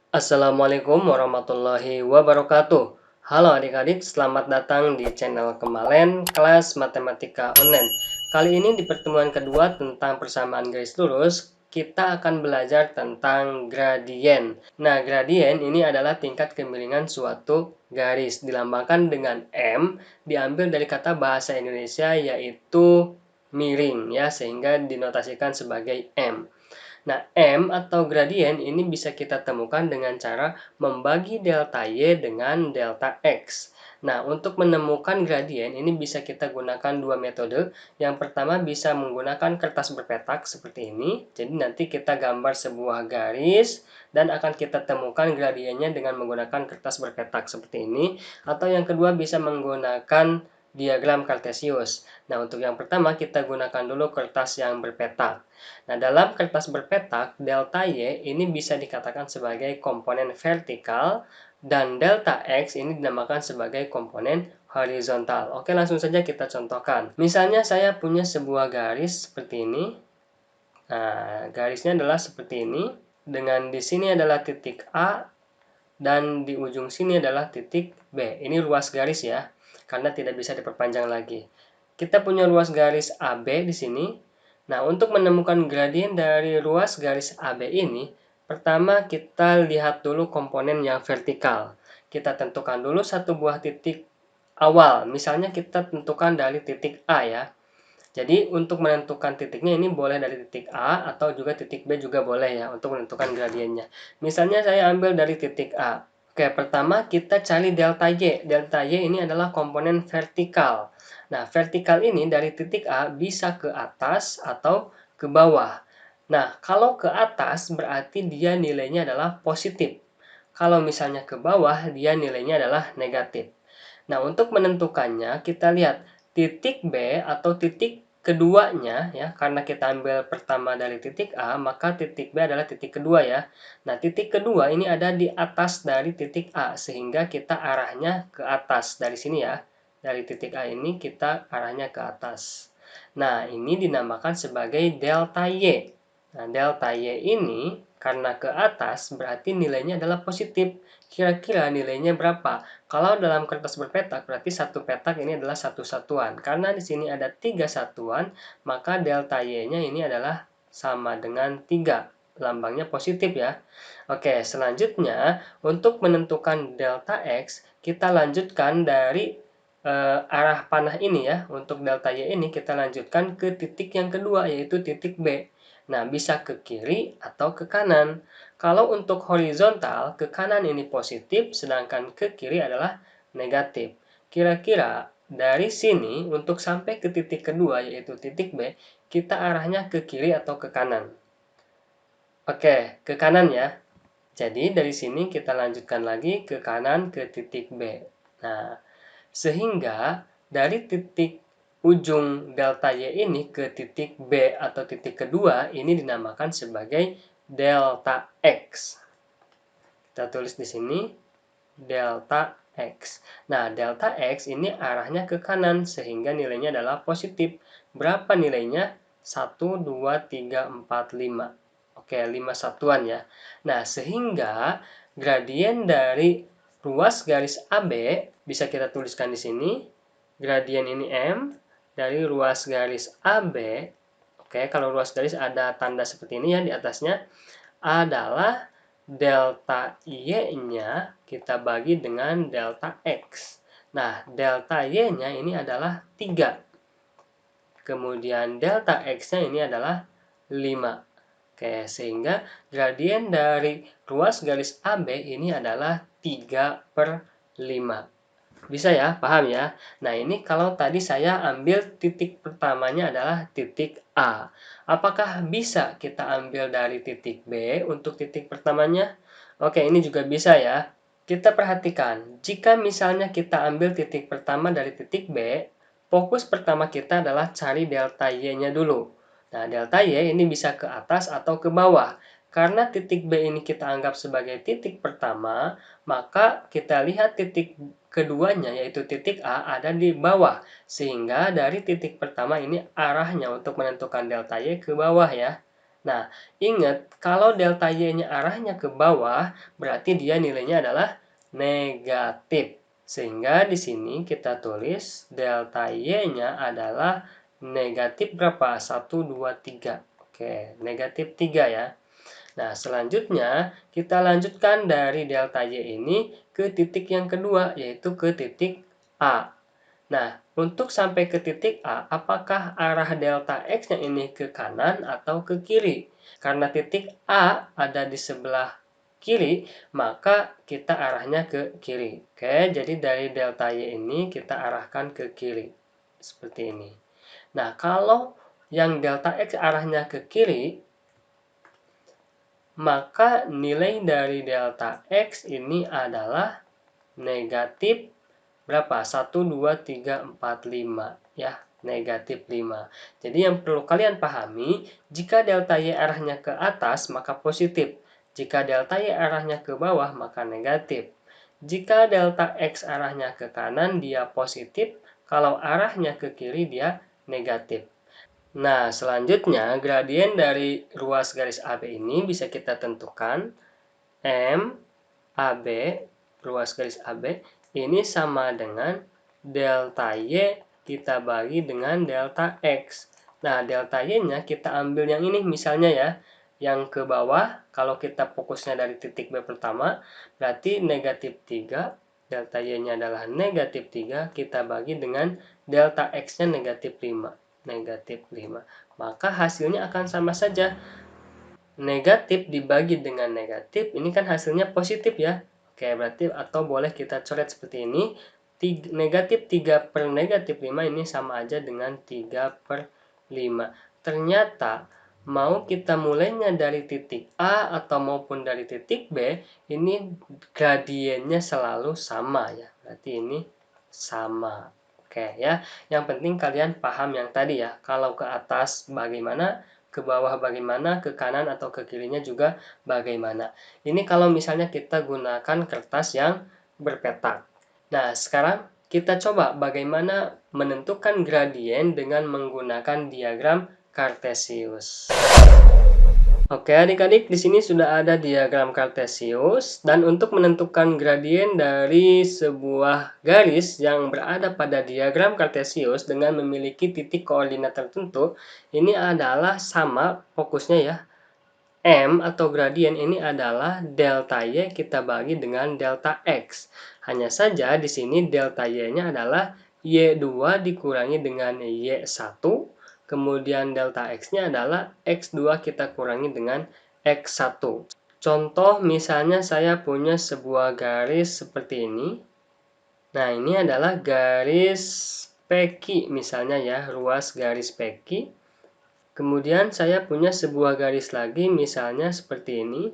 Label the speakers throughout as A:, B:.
A: Assalamualaikum warahmatullahi wabarakatuh. Halo adik-adik, selamat datang di channel Kemalen kelas Matematika Online. Kali ini di pertemuan kedua tentang persamaan garis lurus, kita akan belajar tentang gradien. Nah, gradien ini adalah tingkat kemiringan suatu garis, dilambangkan dengan M, diambil dari kata bahasa Indonesia yaitu miring ya, sehingga dinotasikan sebagai M. Nah, M atau gradien ini bisa kita temukan dengan cara membagi delta Y dengan delta X. Nah, untuk menemukan gradien ini bisa kita gunakan dua metode. Yang pertama bisa menggunakan kertas berpetak seperti ini. Jadi nanti kita gambar sebuah garis dan akan kita temukan gradiennya dengan menggunakan kertas berpetak seperti ini. Atau yang kedua bisa menggunakan diagram kartesius. Nah, untuk yang pertama kita gunakan dulu kertas yang berpetak. Nah, dalam kertas berpetak, delta Y ini bisa dikatakan sebagai komponen vertikal dan delta X ini dinamakan sebagai komponen horizontal. Oke, langsung saja kita contohkan. Misalnya saya punya sebuah garis seperti ini. Nah, garisnya adalah seperti ini. Dengan di sini adalah titik A dan di ujung sini adalah titik B. Ini ruas garis ya, karena tidak bisa diperpanjang lagi. Kita punya ruas garis AB di sini. Nah, untuk menemukan gradien dari ruas garis AB ini, pertama kita lihat dulu komponen yang vertikal. Kita tentukan dulu satu buah titik awal. Misalnya kita tentukan dari titik A ya. Jadi untuk menentukan titiknya ini boleh dari titik A atau juga titik B juga boleh ya untuk menentukan gradiennya. Misalnya saya ambil dari titik A. Oke, pertama kita cari delta Y. Delta Y ini adalah komponen vertikal. Nah, vertikal ini dari titik A bisa ke atas atau ke bawah. Nah, kalau ke atas berarti dia nilainya adalah positif. Kalau misalnya ke bawah, dia nilainya adalah negatif. Nah, untuk menentukannya, kita lihat titik B atau titik keduanya ya, karena kita ambil pertama dari titik A, maka titik B adalah titik kedua ya. Nah, titik kedua ini ada di atas dari titik A, sehingga kita arahnya ke atas dari sini ya. Dari titik A ini kita arahnya ke atas. Nah, ini dinamakan sebagai delta Y. Nah, delta Y ini karena ke atas berarti nilainya adalah positif. Kira-kira nilainya berapa? Kalau dalam kertas berpetak berarti satu petak ini adalah satu satuan. Karena di sini ada tiga satuan, maka delta Y-nya ini adalah sama dengan 3. Lambangnya positif ya. Oke, selanjutnya untuk menentukan delta X, kita lanjutkan dari arah panah ini ya. Untuk delta Y ini kita lanjutkan ke titik yang kedua yaitu titik B. Nah, bisa ke kiri atau ke kanan. Kalau untuk horizontal, ke kanan ini positif, sedangkan ke kiri adalah negatif. Kira-kira dari sini untuk sampai ke titik kedua yaitu titik B, kita arahnya ke kiri atau ke kanan. Oke, ke kanan ya. Jadi dari sini kita lanjutkan lagi ke kanan ke titik B. Nah, sehingga dari titik ujung delta Y ini ke titik B atau titik kedua ini dinamakan sebagai delta X. Kita tulis di sini delta X. Nah, delta X ini arahnya ke kanan sehingga nilainya adalah positif. Berapa nilainya? 1, 2, 3, 4, 5. Oke, 5 satuan ya. Nah, sehingga gradien dari ruas garis AB bisa kita tuliskan di sini. Gradien ini M dari ruas garis AB. Oke, kalau ruas garis ada tanda seperti ini ya di atasnya adalah delta Y-nya kita bagi dengan delta X. Nah, delta Y-nya ini adalah 3. Kemudian delta X-nya ini adalah 5. Oke, sehingga gradien dari ruas garis AB ini adalah 3/5. Bisa ya, paham ya? Nah, ini kalau tadi saya ambil titik pertamanya adalah titik A. Apakah bisa kita ambil dari titik B untuk titik pertamanya? Oke, ini juga bisa ya. Kita perhatikan, jika misalnya kita ambil titik pertama dari titik B, fokus pertama kita adalah cari delta Y-nya dulu. Nah, delta Y ini bisa ke atas atau ke bawah. Karena titik B ini kita anggap sebagai titik pertama, maka kita lihat titik keduanya yaitu titik A ada di bawah. Sehingga dari titik pertama ini arahnya untuk menentukan delta Y ke bawah ya. Nah, ingat kalau delta Y-nya arahnya ke bawah, berarti dia nilainya adalah negatif. Sehingga di sini kita tulis delta Y-nya adalah negatif berapa? 1, 2, 3. Oke, negatif 3 ya. Nah, selanjutnya kita lanjutkan dari delta Y ini ke titik yang kedua, yaitu ke titik A. Nah, untuk sampai ke titik A, apakah arah delta X-nya ini ke kanan atau ke kiri? Karena titik A ada di sebelah kiri, maka kita arahnya ke kiri. Oke, jadi dari delta Y ini kita arahkan ke kiri. Seperti ini. Nah, kalau yang delta X arahnya ke kiri, maka nilai dari delta X ini adalah negatif berapa? 1, 2, 3, 4, 5 ya, negatif 5. Jadi yang perlu kalian pahami, jika delta Y arahnya ke atas maka positif. Jika delta Y arahnya ke bawah maka negatif. Jika delta X arahnya ke kanan dia positif, kalau arahnya ke kiri dia negatif. Nah, selanjutnya gradien dari ruas garis AB ini bisa kita tentukan M AB, ruas garis AB, ini sama dengan delta Y kita bagi dengan delta X. Nah, delta Y-nya kita ambil yang ini misalnya ya, yang ke bawah, kalau kita fokusnya dari titik B pertama, berarti negatif 3, delta Y-nya adalah negatif 3, kita bagi dengan delta X-nya negatif 5. Negatif 5. Maka hasilnya akan sama saja. Negatif dibagi dengan negatif, ini kan hasilnya positif ya. Oke, berarti atau boleh kita coret seperti ini. Negatif 3 per negatif 5 ini sama aja dengan 3 per 5. Ternyata mau kita mulainya dari titik A atau maupun dari titik B, ini gradiennya selalu sama ya. Berarti ini sama. Oke ya, yang penting kalian paham yang tadi ya. Kalau ke atas bagaimana, ke bawah bagaimana, ke kanan atau ke kirinya juga bagaimana. Ini kalau misalnya kita gunakan kertas yang berpetak. Nah, sekarang kita coba bagaimana menentukan gradien dengan menggunakan diagram Cartesius. Oke, adik-adik, di sini sudah ada diagram Cartesius, dan untuk menentukan gradien dari sebuah garis yang berada pada diagram Cartesius dengan memiliki titik koordinat tertentu, ini adalah sama fokusnya ya. M atau gradien ini adalah delta Y kita bagi dengan delta X. Hanya saja di sini delta Y-nya adalah Y2 dikurangi dengan Y1. Kemudian delta X-nya adalah X2 kita kurangi dengan X1. Contoh misalnya saya punya sebuah garis seperti ini. Nah, ini adalah garis PQ misalnya ya, ruas garis PQ. Kemudian saya punya sebuah garis lagi misalnya seperti ini.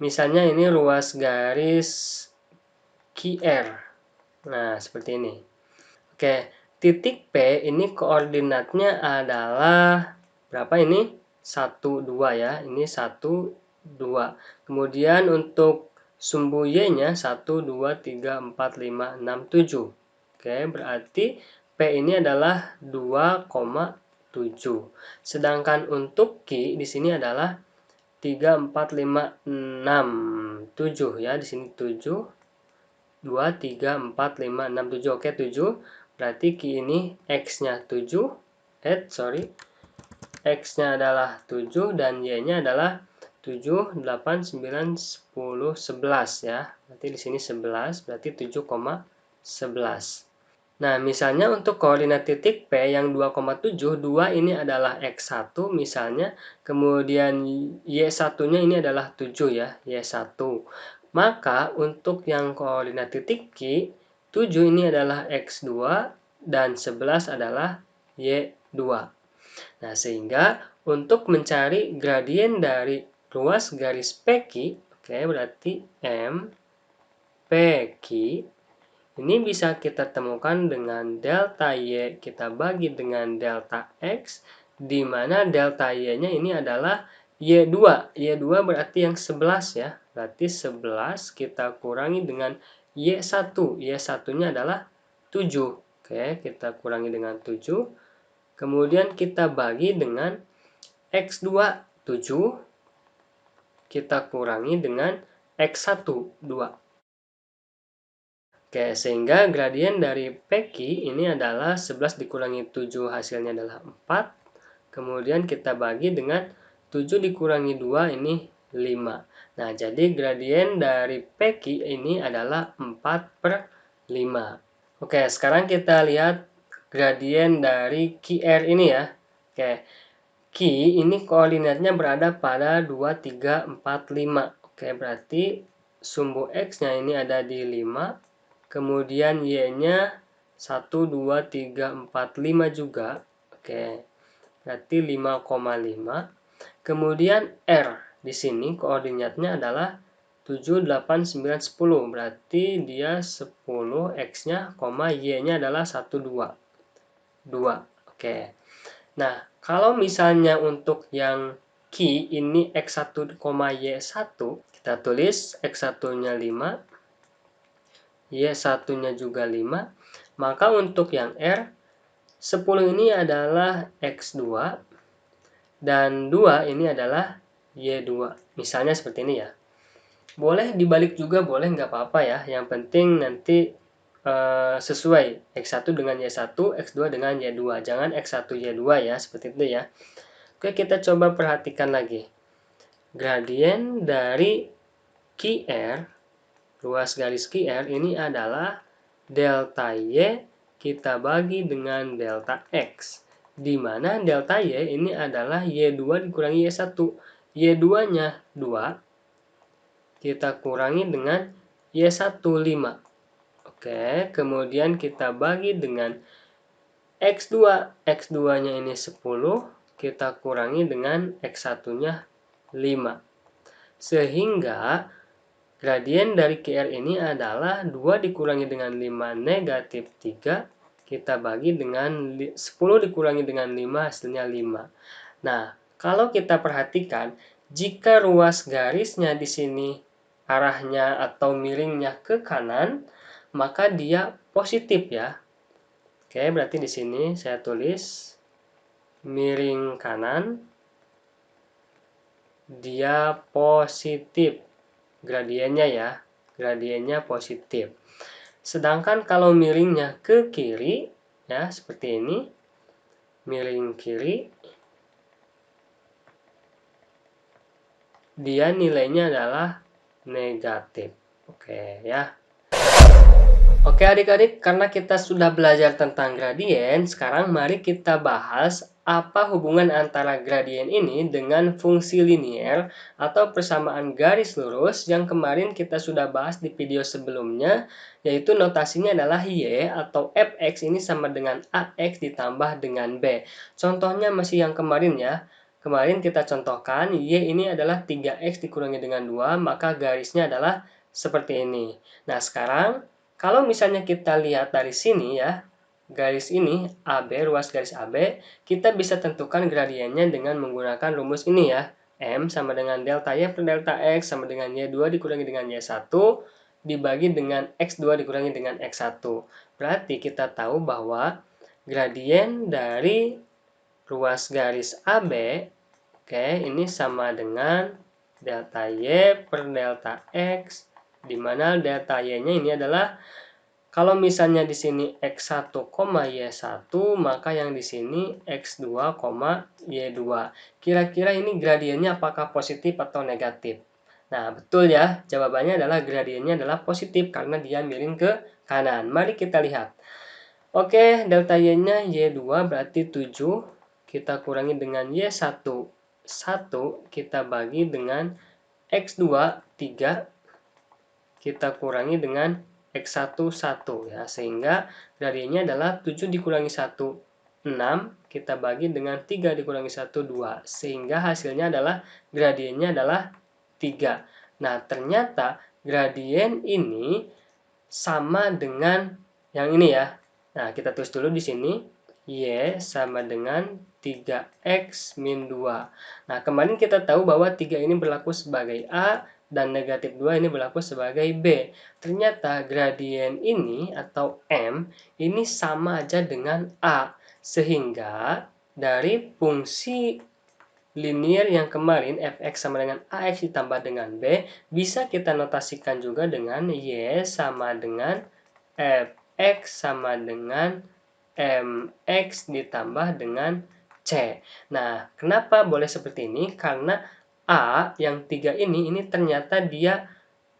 A: Misalnya ini ruas garis QR. Nah, seperti ini. Oke, titik P ini koordinatnya adalah berapa ini? 1, 2 ya. Ini 1, 2. Kemudian untuk sumbu Y-nya 1, 2, 3, 4, 5, 6, 7. Oke, berarti P ini adalah 2,7. Sedangkan untuk Q di sini adalah 3, 4, 5, 6, 7 ya. Di sini 7. 2, 3, 4, 5, 6, 7. Oke, 7. Berarti Q ini X-nya 7. X-nya adalah 7 dan Y-nya adalah 7, 8, 9, 10, 11 ya. Berarti di sini 11, berarti 7,11. Nah, misalnya untuk koordinat titik P yang 2,7, 2 ini adalah X1 misalnya, kemudian Y1-nya ini adalah 7 ya, Y1. Maka untuk yang koordinat titik Q, 7 ini adalah X2 dan 11 adalah Y2. Nah, sehingga untuk mencari gradien dari ruas garis PQ, oke, berarti M PQ ini bisa kita temukan dengan delta Y kita bagi dengan delta X, di mana delta Y-nya ini adalah Y2. Y2 berarti yang 11 ya. Berarti 11 kita kurangi dengan Y1. Y1-nya adalah 7. Oke, kita kurangi dengan 7. Kemudian kita bagi dengan X2. 7 kita kurangi dengan X1, 2. Oke, sehingga gradien dari PQ ini adalah 11 dikurangi 7 hasilnya adalah 4. Kemudian kita bagi dengan 7 dikurangi 2 ini 5. Nah, jadi gradien dari PQ ini adalah 4/5. Oke, sekarang kita lihat gradien dari QR ini ya. Oke, Q ini koordinatnya berada pada 2, 3, 4, 5. Oke, berarti sumbu X-nya ini ada di 5. Kemudian Y-nya 1, 2, 3, 4, 5 juga. Oke, berarti 5,5. Kemudian R di sini koordinatnya adalah 7, 8, 9, 10. Berarti dia 10 X-nya, Y-nya adalah 1, 2. 2. Oke. Nah, kalau misalnya untuk yang Q ini X1, Y1, kita tulis X1-nya 5. Y1-nya juga 5. Maka untuk yang R, 10 ini adalah X2, dan 2 ini adalah Y2. Misalnya seperti ini ya. Boleh dibalik juga, boleh, nggak apa-apa ya. Yang penting nanti sesuai X1 dengan Y1, X2 dengan Y2. Jangan X1, Y2 ya, seperti itu ya. Oke, kita coba perhatikan lagi. Gradien dari QR, ruas garis QR ini adalah delta Y kita bagi dengan delta X. Di mana delta Y ini adalah Y2 dikurangi Y1. Y2-nya 2, kita kurangi dengan Y1, 5. Oke, kemudian kita bagi dengan X2. X2-nya ini 10, kita kurangi dengan X1-nya 5. Sehingga gradien dari QR ini adalah 2 dikurangi dengan 5 negatif 3. Kita bagi dengan 10 dikurangi dengan 5 hasilnya 5. Nah, kalau kita perhatikan, jika ruas garisnya di sini arahnya atau miringnya ke kanan, maka dia positif ya. Oke, berarti di sini saya tulis miring kanan, dia positif. Gradiennya ya, gradiennya positif. Sedangkan kalau miringnya ke kiri ya, seperti ini, miring kiri, dia nilainya adalah negatif. Oke ya. Oke adik-adik, karena kita sudah belajar tentang gradien, sekarang mari kita bahas apa hubungan antara gradien ini dengan fungsi linier atau persamaan garis lurus yang kemarin kita sudah bahas di video sebelumnya, yaitu notasinya adalah Y atau Fx ini sama dengan AX ditambah dengan B. Contohnya masih yang kemarin ya. Kemarin kita contohkan Y ini adalah 3X dikurangi dengan 2, maka garisnya adalah seperti ini. Nah sekarang kalau misalnya kita lihat dari sini ya, garis ini AB, ruas garis AB, kita bisa tentukan gradiennya dengan menggunakan rumus ini ya. M sama dengan delta Y per delta X sama dengan Y2 dikurangi dengan Y1 dibagi dengan X2 dikurangi dengan X1. Berarti kita tahu bahwa gradien dari ruas garis AB, oke, ini sama dengan delta Y per delta X, di mana delta Y-nya ini adalah, kalau misalnya di sini X1, Y1, maka yang di sini X2, Y2. Kira-kira ini gradiennya apakah positif atau negatif? Nah, betul ya. Jawabannya adalah gradiennya adalah positif karena dia miring ke kanan. Mari kita lihat. Oke, delta Y-nya Y2 berarti 7. Kita kurangi dengan Y1, 1. Kita bagi dengan X2, 3. Kita kurangi dengan X1, 1 ya, sehingga gradiennya adalah 7 dikurangi 1, 6, kita bagi dengan 3 dikurangi 1, 2, sehingga hasilnya adalah gradiennya adalah 3. Nah, ternyata gradien ini sama dengan yang ini ya. Nah, kita tulis dulu di sini Y sama dengan 3X min 2. Nah, kemarin kita tahu bahwa 3 ini berlaku sebagai A dan negatif 2 ini berlaku sebagai B. Ternyata gradien ini atau M ini sama aja dengan A. Sehingga dari fungsi linear yang kemarin fx sama dengan ax ditambah dengan b, bisa kita notasikan juga dengan y sama dengan fx sama dengan mx ditambah dengan c. Nah, kenapa boleh seperti ini? Karena a yang 3 ini ternyata dia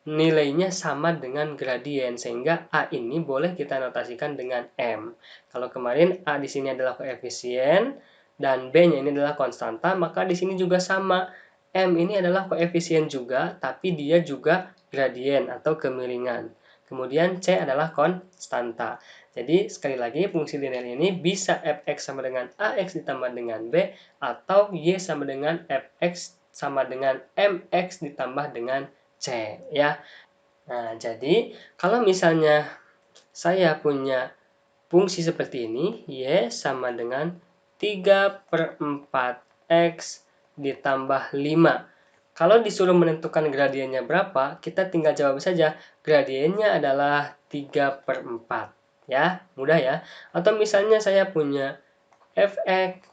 A: nilainya sama dengan gradien, sehingga A ini boleh kita notasikan dengan M. Kalau kemarin A di sini adalah koefisien dan B-nya ini adalah konstanta, maka di sini juga sama. M ini adalah koefisien juga, tapi dia juga gradien atau kemiringan. Kemudian C adalah konstanta. Jadi sekali lagi fungsi linear ini bisa fx sama dengan ax ditambah dengan b, atau y sama dengan fx sama dengan mx ditambah dengan C ya. Nah, jadi kalau misalnya saya punya fungsi seperti ini, y sama dengan 3/4x ditambah 5. Kalau disuruh menentukan gradiennya berapa, kita tinggal jawab saja. Gradiennya adalah 3/4. Ya, mudah ya. Atau misalnya saya punya fx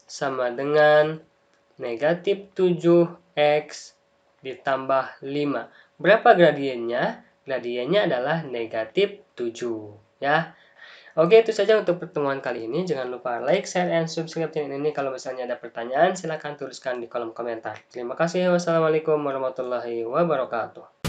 A: sama dengan negatif 7x ditambah 5. Berapa gradiennya? Gradiennya adalah negatif 7. Ya. Oke, itu saja untuk pertemuan kali ini. Jangan lupa like, share, and subscribe channel ini. Kalau misalnya ada pertanyaan, silahkan tuliskan di kolom komentar. Terima kasih. Wassalamualaikum warahmatullahi wabarakatuh.